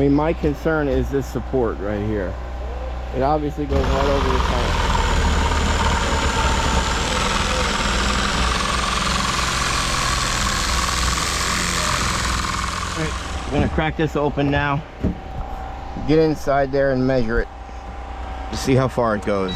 mean, my concern is this support right here. It obviously goes right over the tank. Alright, I'm gonna crack this open now. Get inside there and measure it to see how far it goes.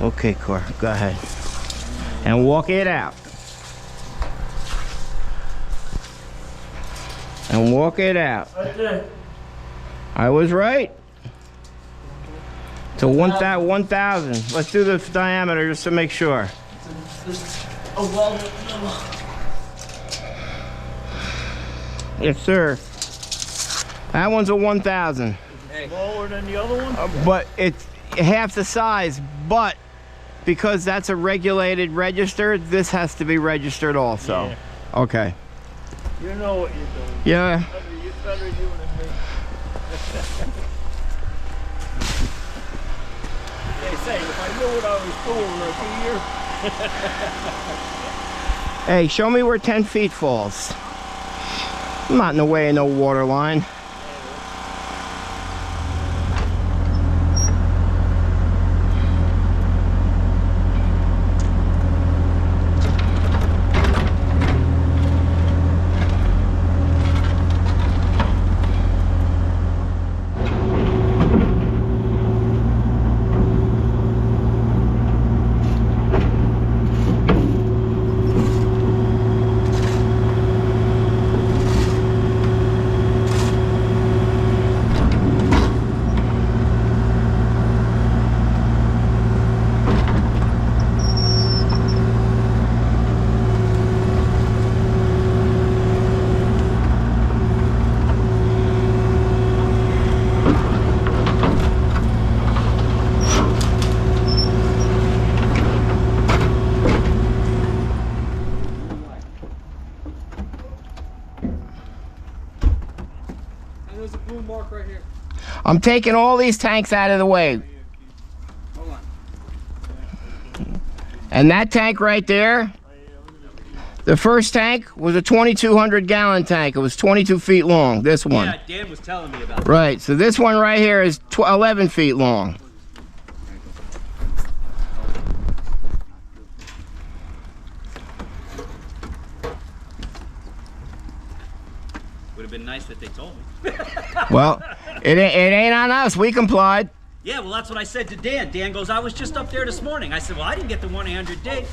Okay, Cor, go ahead. And walk it out. And walk it out. Right there. I was right. To 1,000. Let's do the diameter just to make sure. Yes, sir. That one's a 1,000. Smaller than the other one? But it's half the size, but because that's a regulated register, this has to be registered also. Yeah. Okay. You know what you're doing. Yeah. You're better you than me. They say, if I knew what I was doing, I'd be here. Hey, show me where 10 feet falls. I'm not in the way of no water line. There's a blue mark right here. I'm taking all these tanks out of the way. Hold on. And that tank right there, the first tank was a 2,200 gallon tank. It was 22 feet long, this one. Yeah, Dan was telling me about that. Right, so this one right here is 11 feet long. Would have been nice that they told me. Well, it ain't on us. We complied. Yeah, well, that's what I said to Dan. Dan goes, I was just up there this morning. I said, well, I didn't get the 1-800-day.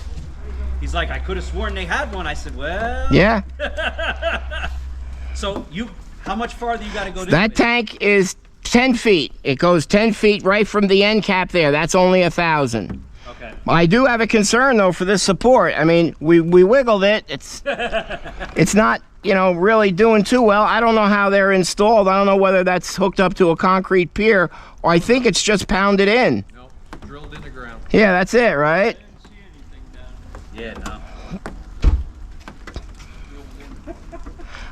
He's like, I could have sworn they had one. I said, well. Yeah. So how much farther you got to go to? That tank is 10 feet. It goes 10 feet right from the end cap there. That's only 1,000. Okay. I do have a concern though for this support. I mean, we wiggled it. It's not, you know, really doing too well. I don't know how they're installed. I don't know whether that's hooked up to a concrete pier or I think it's just pounded in. Nope, drilled in the ground. Yeah, that's it, right? Yeah, no.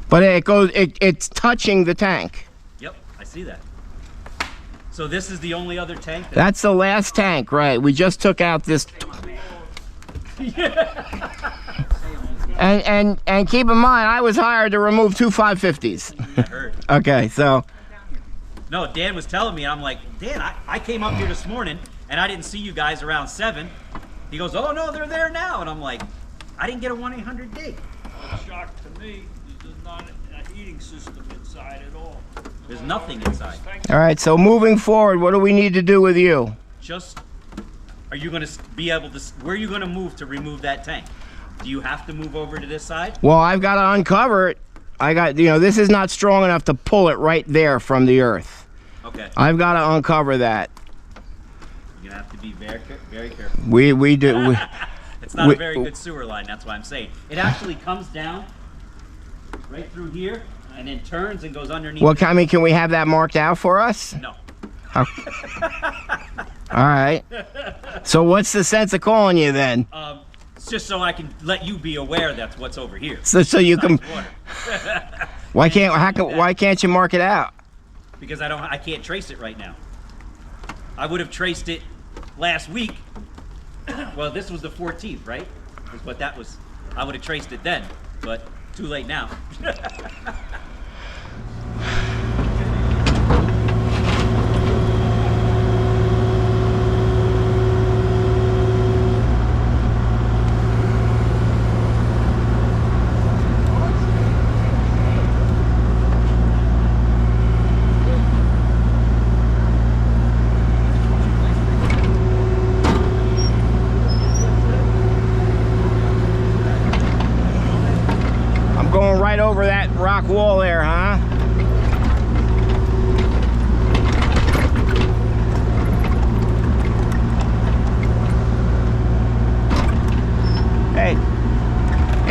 But it's touching the tank. Yep, I see that. So this is the only other tank? That's the last tank, right? We just took out this. And keep in mind, I was hired to remove 2 550s. I heard. Okay, so. No, Dan was telling me, I'm like, Dan, I came up here this morning and I didn't see you guys around 7. He goes, oh no, they're there now. And I'm like, I didn't get a 1-800-day. What's shocked to me is there's not a heating system inside at all. There's nothing inside. All right, so moving forward, what do we need to do with you? Just, are you going to be able to, where are you going to move to remove that tank? Do you have to move over to this side? Well, I've got to uncover it. This is not strong enough to pull it right there from the earth. Okay. I've got to uncover that. You're gonna have to be very careful. We do. It's not a very good sewer line. That's why I'm saying it actually comes down right through here and then turns and goes underneath. Well, I mean, can we have that marked out for us? No. All right. So what's the sense of calling you then? It's just so I can let you be aware that's what's over here. So you can. Besides water. Why can't you mark it out? Because I can't trace it right now. I would have traced it last week. Well, this was the 14th, right? Is what that was. I would have traced it then, but too late now. Going right over that rock wall there, huh? Hey,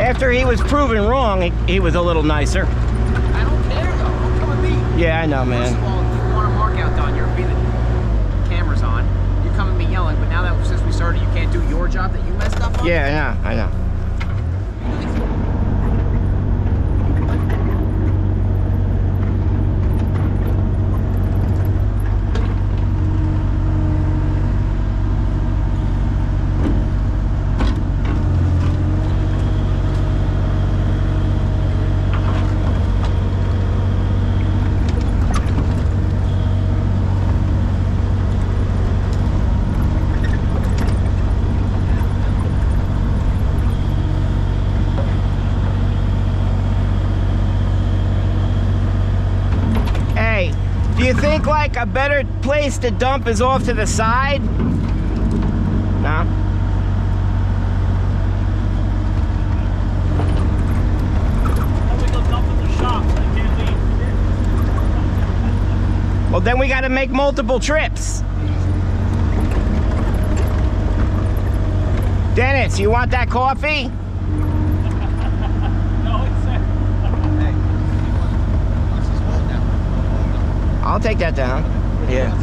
after he was proven wrong, he was a little nicer. I don't care though. Don't come at me. Yeah, I know, man. First of all, if you want a mark out done, you're being the cameras on. You come at me yelling, but now that since we started, you can't do your job that you messed up on. Yeah, I know. Do you think like a better place to dump is off to the side? No? We go dump in the shops. I can't leave. Well, then we got to make multiple trips. Dennis, you want that coffee? No, it's I'll take that down. Yeah.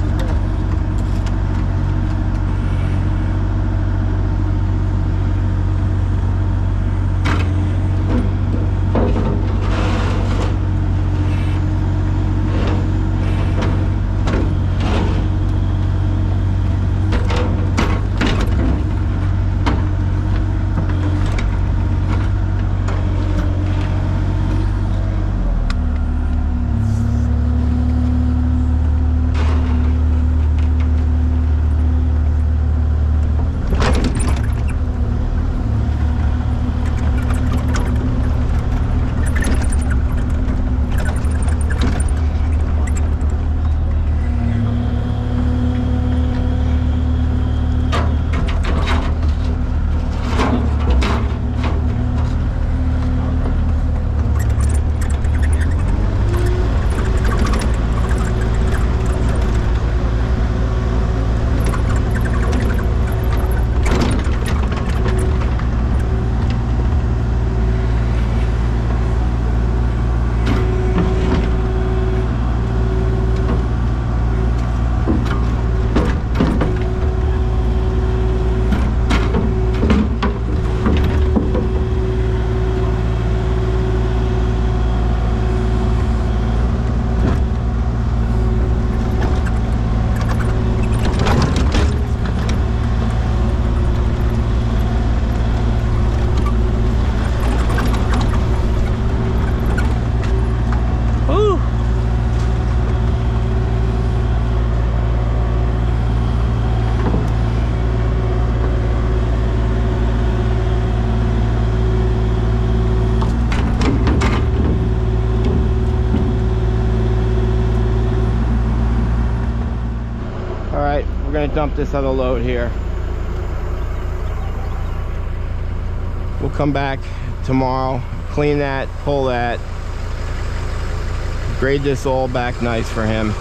We're gonna dump this other load here. We'll come back tomorrow, clean that, pull that, grade this all back nice for him.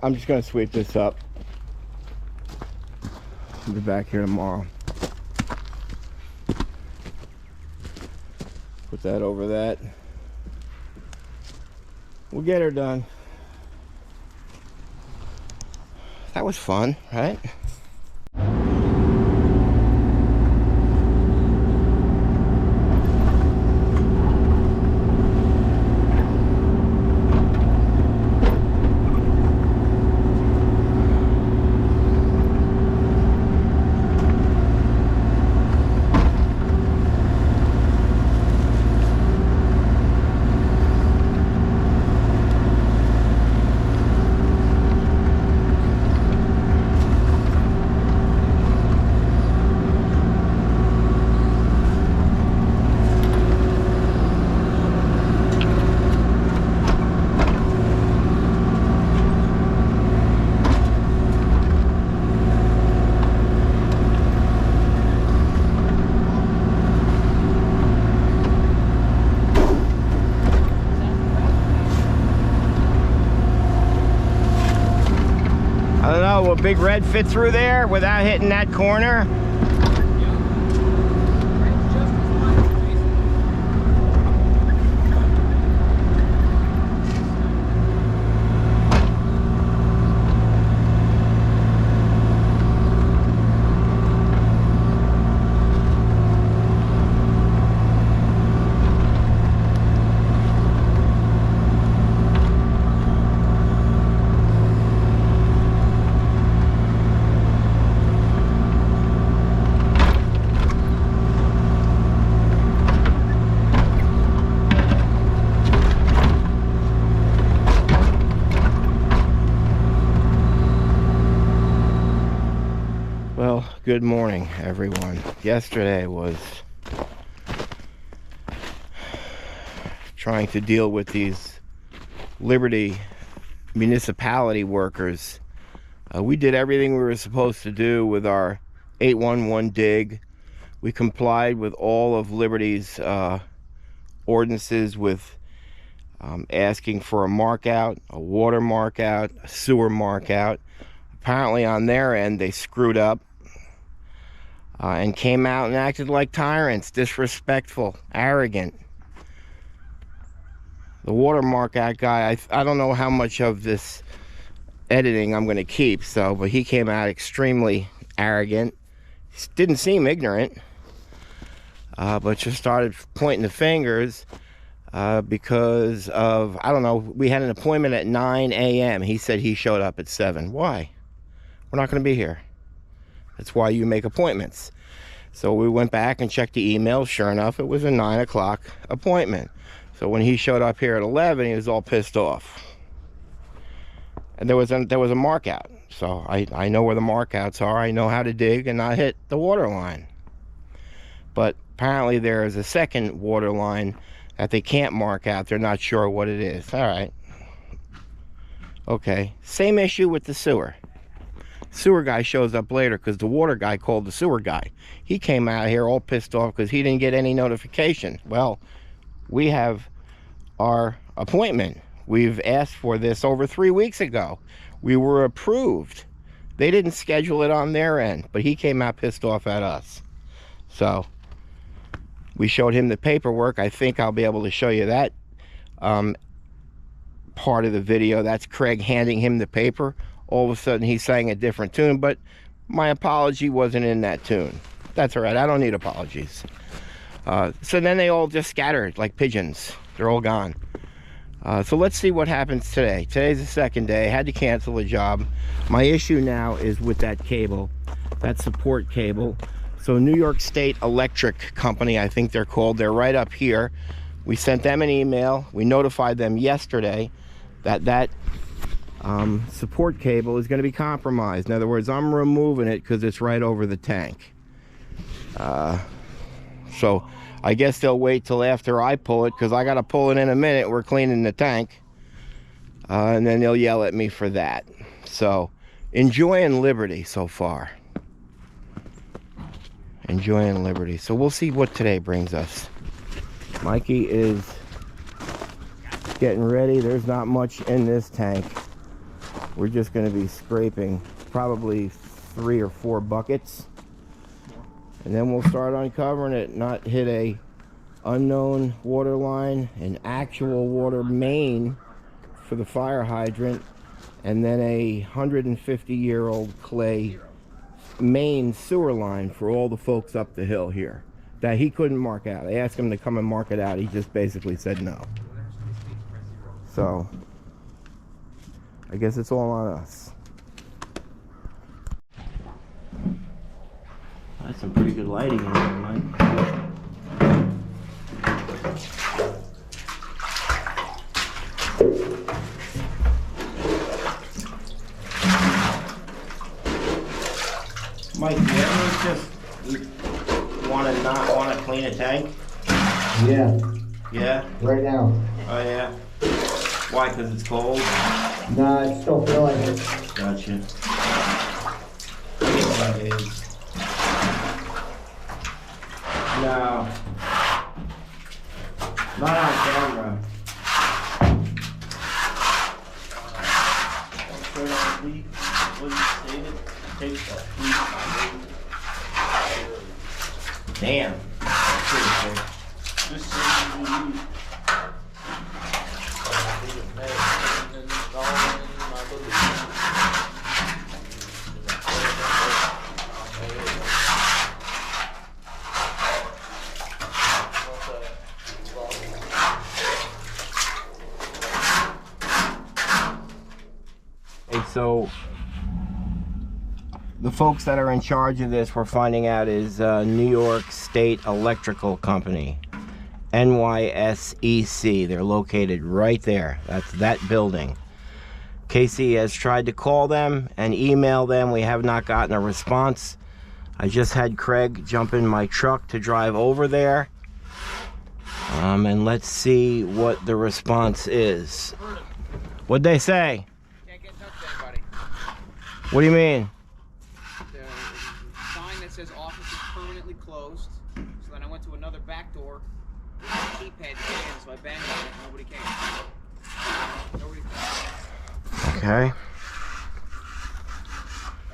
I'm just gonna sweep this up. I'll be back here tomorrow. Put that over that. We'll get her done. That was fun, right? I don't know, will Big Red fit through there without hitting that corner? Well, good morning, everyone. Yesterday was trying to deal with these Liberty Municipality workers. We did everything we were supposed to do with our 811 dig. We complied with all of Liberty's ordinances with asking for a mark out, a water mark out, a sewer mark out. Apparently on their end they screwed up and came out and acted like tyrants, disrespectful, arrogant. The water mark out guy, I don't know how much of this editing I'm going to keep, but he came out extremely arrogant. He didn't seem ignorant, but just started pointing the fingers because of, I don't know, we had an appointment at 9 a.m. He said he showed up at 7. Why? We're not going to be here. That's why you make appointments. So we went back and checked the email. Sure enough, it was a 9 o'clock appointment. So when he showed up here at 11, he was all pissed off. And there was a mark out. So I know where the mark outs are. I know how to dig and not hit the water line. But apparently there is a second water line that they can't mark out. They're not sure what it is. All right. Okay. Same issue with the sewer. Sewer guy shows up later because the water guy called the sewer guy. He came out here all pissed off because he didn't get any notification. Well, we have our appointment. We've asked for this over 3 weeks ago. We were approved. They didn't schedule it on their end, but he came out pissed off at us. So we showed him the paperwork. I think I'll be able to show you that part of the video. That's Craig handing him the paper. All of a sudden he sang a different tune, but my apology wasn't in that tune. That's all right. I don't need apologies. So then they all just scattered like pigeons. They're all gone. So let's see what happens today. Today's the second day. I had to cancel a job. My issue now is with that cable, that support cable. So New York State Electric Company, I think they're called. They're right up here. We sent them an email. We notified them yesterday that support cable is going to be compromised. In other words, I'm removing it because it's right over the tank. So I guess they'll wait till after I pull it because I got to pull it in a minute. We're cleaning the tank. And then they'll yell at me for that. So enjoying Liberty so far. Enjoying Liberty. So we'll see what today brings us. Mikey is getting ready. There's not much in this tank. we're just going to be scraping probably 3 or 4 buckets, and then we'll start uncovering it. Not hit a unknown water line, an actual water main for the fire hydrant, and then a 150-year-old clay main sewer line for all the folks up the hill here that he couldn't mark out. I asked him to come and mark it out. He just basically said no. So I guess it's all on us. That's some pretty good lighting in there, Mike. Mike, do you ever just not want to clean a tank? Yeah, Yeah? right now. Oh yeah? Why, because it's cold? Nah, I still feel like it. Gotcha. It is. No. Not on camera. Turn on the heat. What you stated? Take the heat. Damn. That's pretty quick. Just so you need. So the folks that are in charge of this, we're finding out, is New York State Electrical Company, NYSEC. They're located right there. That's that building. Casey has tried to call them and email them. We have not gotten a response. I just had Craig jump in my truck to drive over there. And let's see what the response is. What'd they say? Can't get in touch with anybody. What do you mean? The sign that says office is permanently closed. So then I went to another back door with a keypad to get in, so I banged on it. Nobody came. Nobody came. Okay. I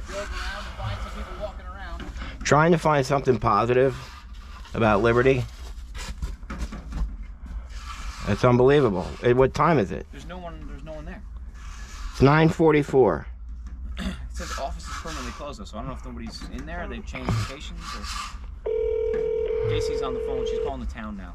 drove around to find some people walking around. Trying to find something positive about Liberty. It's unbelievable. What time is it? There's no one there. It's 9:44. It says office is permanently closed though, so I don't know if nobody's in there or they've changed locations or... JC's on the phone, she's calling the town now.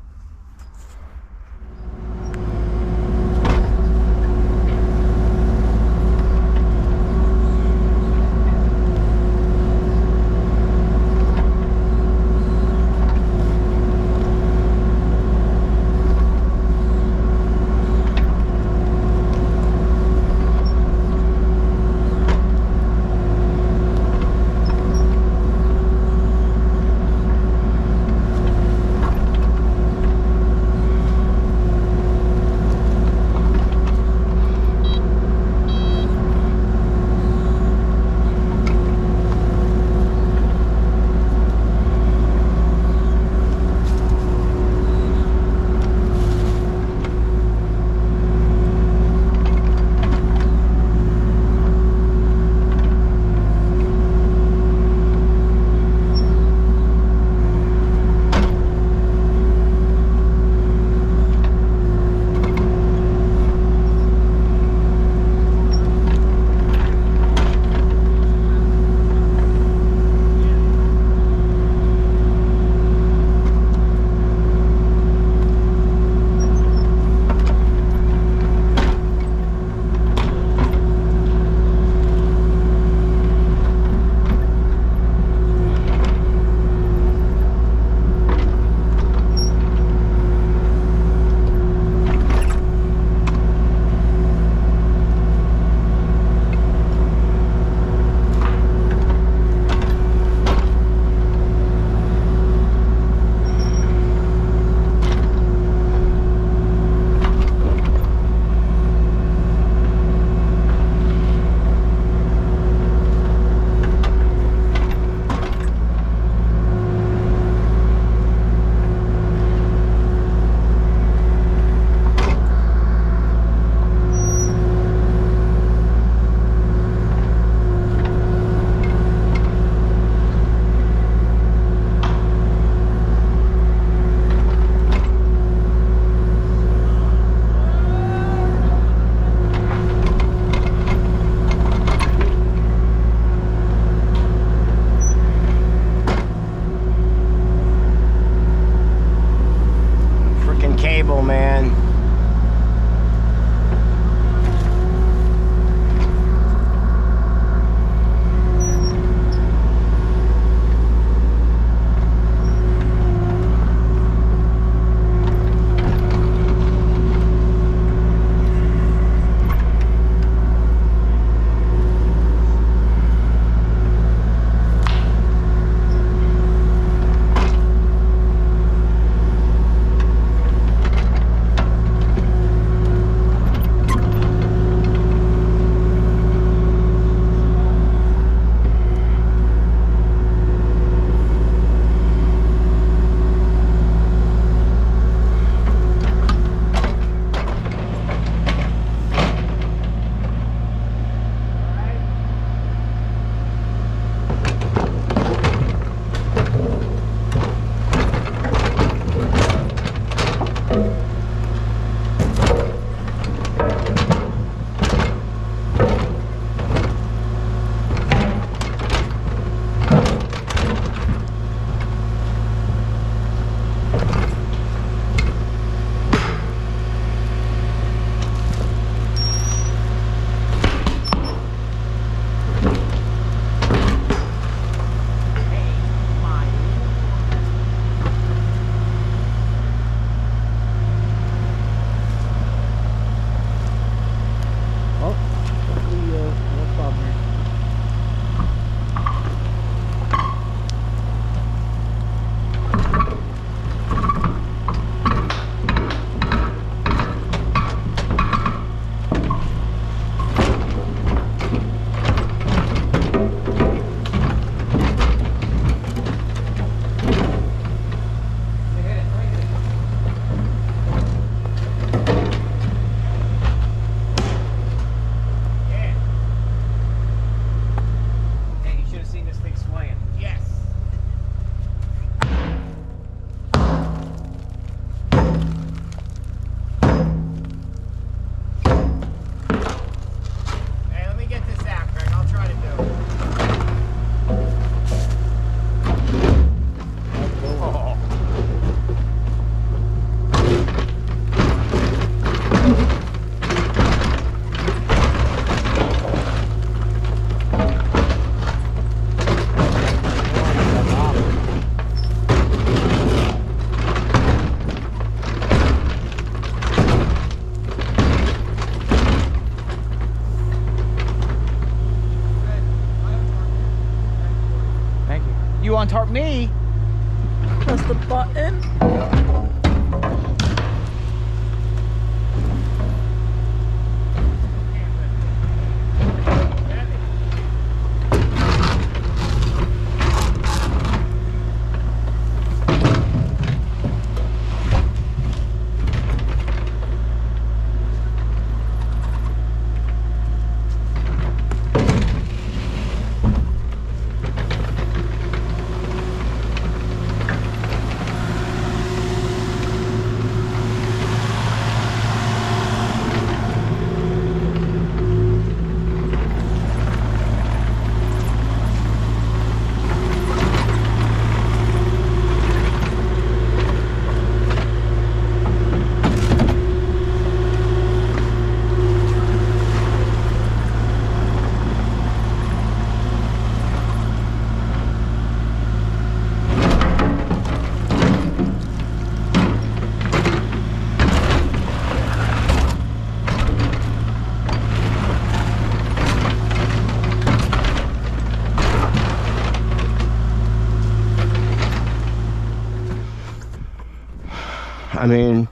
I mean,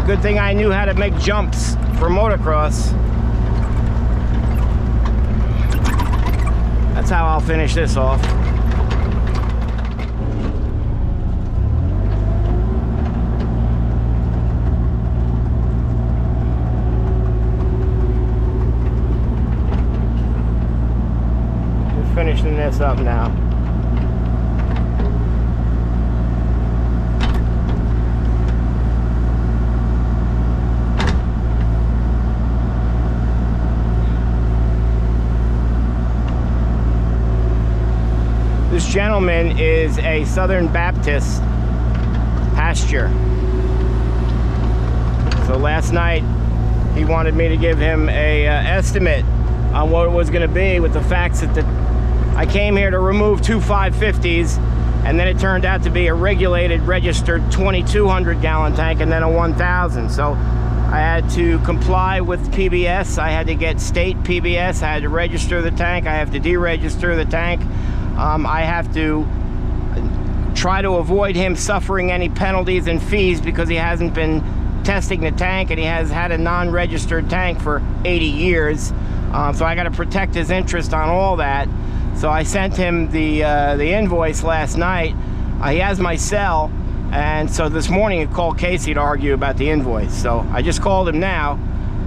Good thing I knew how to make jumps for motocross. That's how I'll finish this off. Just finishing this up now. This gentleman is a Southern Baptist pastor. So last night he wanted me to give him a estimate on what it was going to be, with the facts that I came here to remove two 550s, and then it turned out to be a regulated, registered 2,200 gallon tank and then a 1,000. So I had to comply with PBS. I had to get state PBS. I had to register the tank. I have to deregister the tank. I have to try to avoid him suffering any penalties and fees because he hasn't been testing the tank, and he has had a non-registered tank for 80 years. So I got to protect his interest on all that. So I sent him the invoice last night. He has my cell, and so this morning he called Casey to argue about the invoice. So I just called him now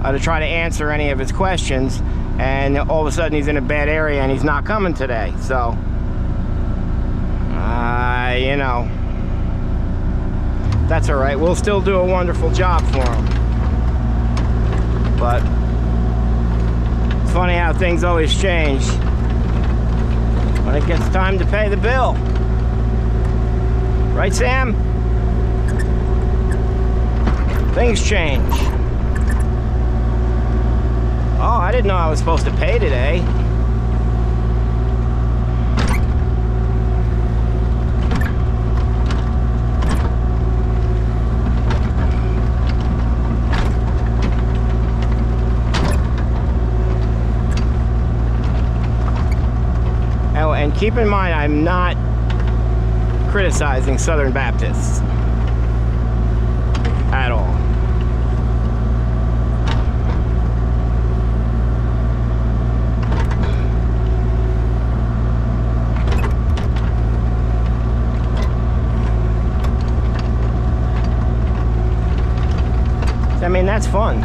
to try to answer any of his questions, and all of a sudden he's in a bad area and he's not coming today. So you know, that's all right. We'll still do a wonderful job for him. But it's funny how things always change when it gets time to pay the bill. Right, Sam? Things change. Oh, I didn't know I was supposed to pay today. And keep in mind, I'm not criticizing Southern Baptists at all. I mean, that's fun.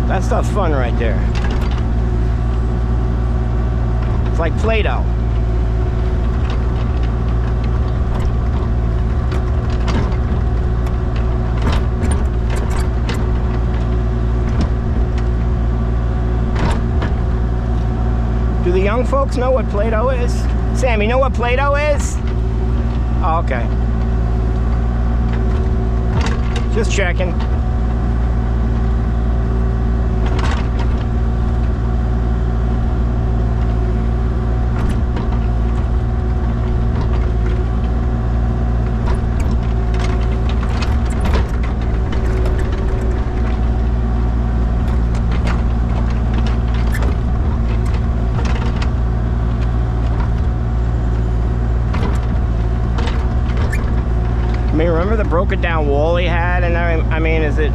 That stuff's fun right there. It's like Play-Doh. Do the young folks know what Play-Doh is? Sam, you know what Play-Doh is? Oh, okay. Just checking. Remember the broken down wall he had? And I mean, does it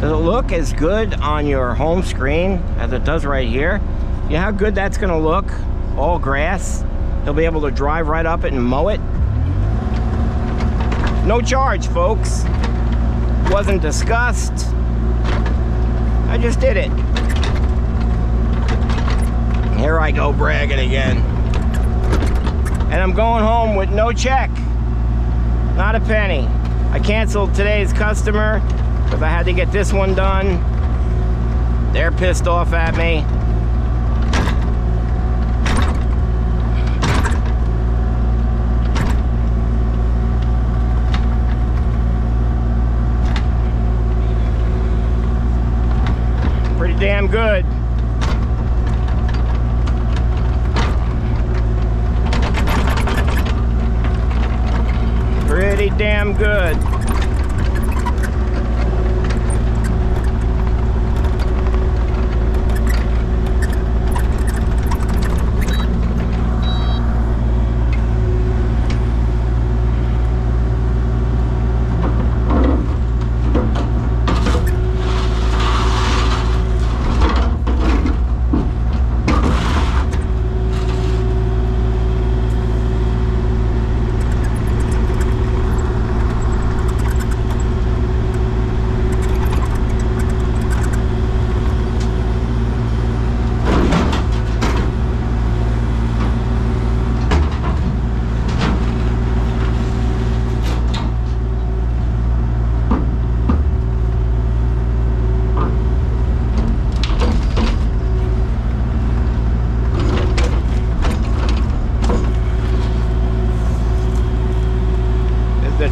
look as good on your home screen as it does right here? You know how good that's gonna look? All grass. He'll be able to drive right up it and mow it. No charge, folks. Wasn't discussed. I just did it. Here I go bragging again. And I'm going home with no check. Not a penny. I canceled today's customer because I had to get this one done. They're pissed off at me. Pretty damn good. Pretty damn good.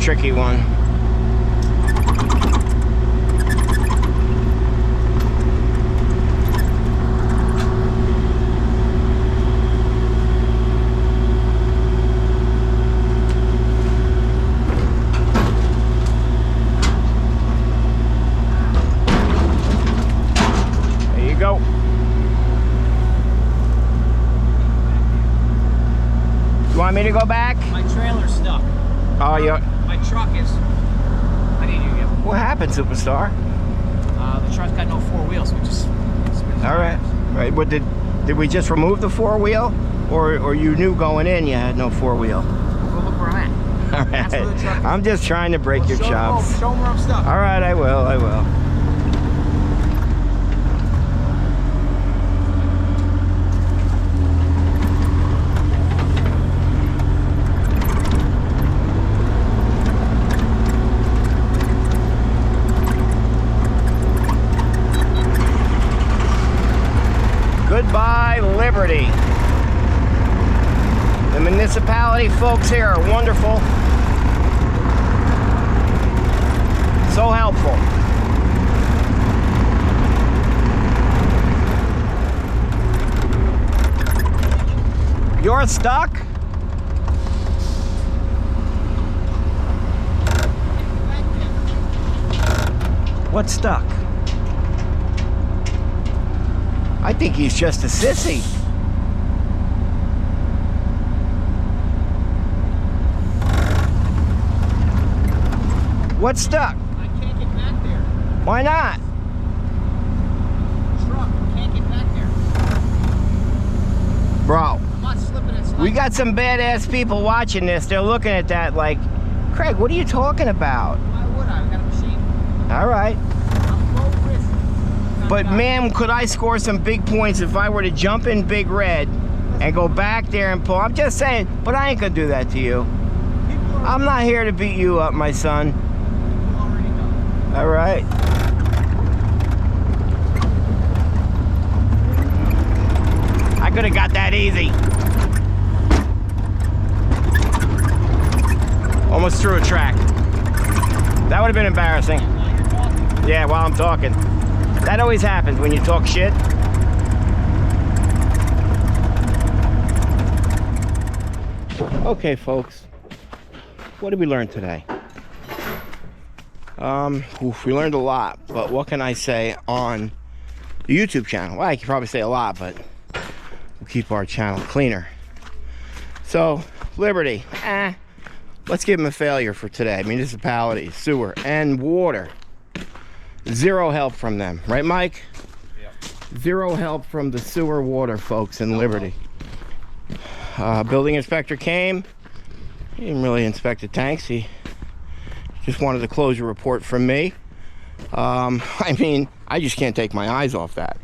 tricky one. There you go. You want me to go back? My trailer's stuck. Oh, you. My truck is. I need you to get. What happened, superstar? The truck's got no four wheels, which is. All right. Right. What did we just remove the four wheel, or you knew going in you had no four wheel? Go look where I'm at. All That's where the truck right. is. I'm just trying to break your chops. Show 'em where I'm stuck. All right, I will. I will. Goodbye, Liberty. The municipality folks here are wonderful. So helpful. You're stuck? What's stuck? I think he's just a sissy. What's stuck? I can't get back there. Why not? Truck can't get back there. Bro, I'm not slipping and sliding. we got some badass people watching this. They're looking at that like, Craig, what are you talking about? Why would I? I've got a machine. All right. I'm low risk. But man, could I score some big points if I were to jump in Big Red and go back there and pull? I'm just saying, but I ain't gonna do that to you. I'm not here to beat you up, my son. Already done. All right. I could have got that easy. Almost through a track. That would have been embarrassing. Yeah, while I'm talking. That always happens when you talk shit. Okay, folks. What did we learn today? We learned a lot, but what can I say on the YouTube channel? Well, I could probably say a lot, but we'll keep our channel cleaner. So, Liberty, let's give them a failure for today. Municipality, sewer, and water. Zero help from them, right, Mike? Yep. Zero help from the sewer water folks in Liberty. Building inspector came. He didn't really inspect the tanks. He just wanted a closure report from me. I mean, I just can't take my eyes off that.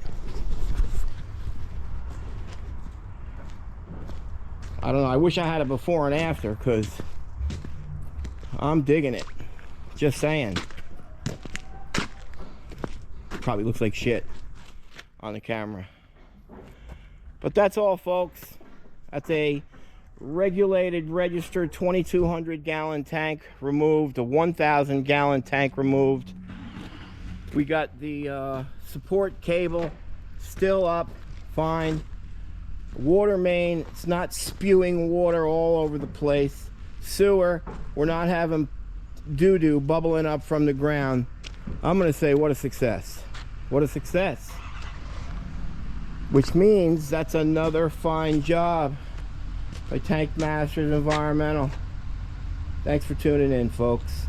I don't know. I wish I had a before and after, because I'm digging it. Just saying. Probably looks like shit on the camera. But that's all, folks. That's a regulated, registered 2,200 gallon tank removed, a 1,000 gallon tank removed. We got the support cable still up, fine. Water main, it's not spewing water all over the place. Sewer, we're not having doo-doo bubbling up from the ground. I'm gonna say, what a success. What a success. Which means that's another fine job by Tank Masters Environmental. Thanks for tuning in, folks.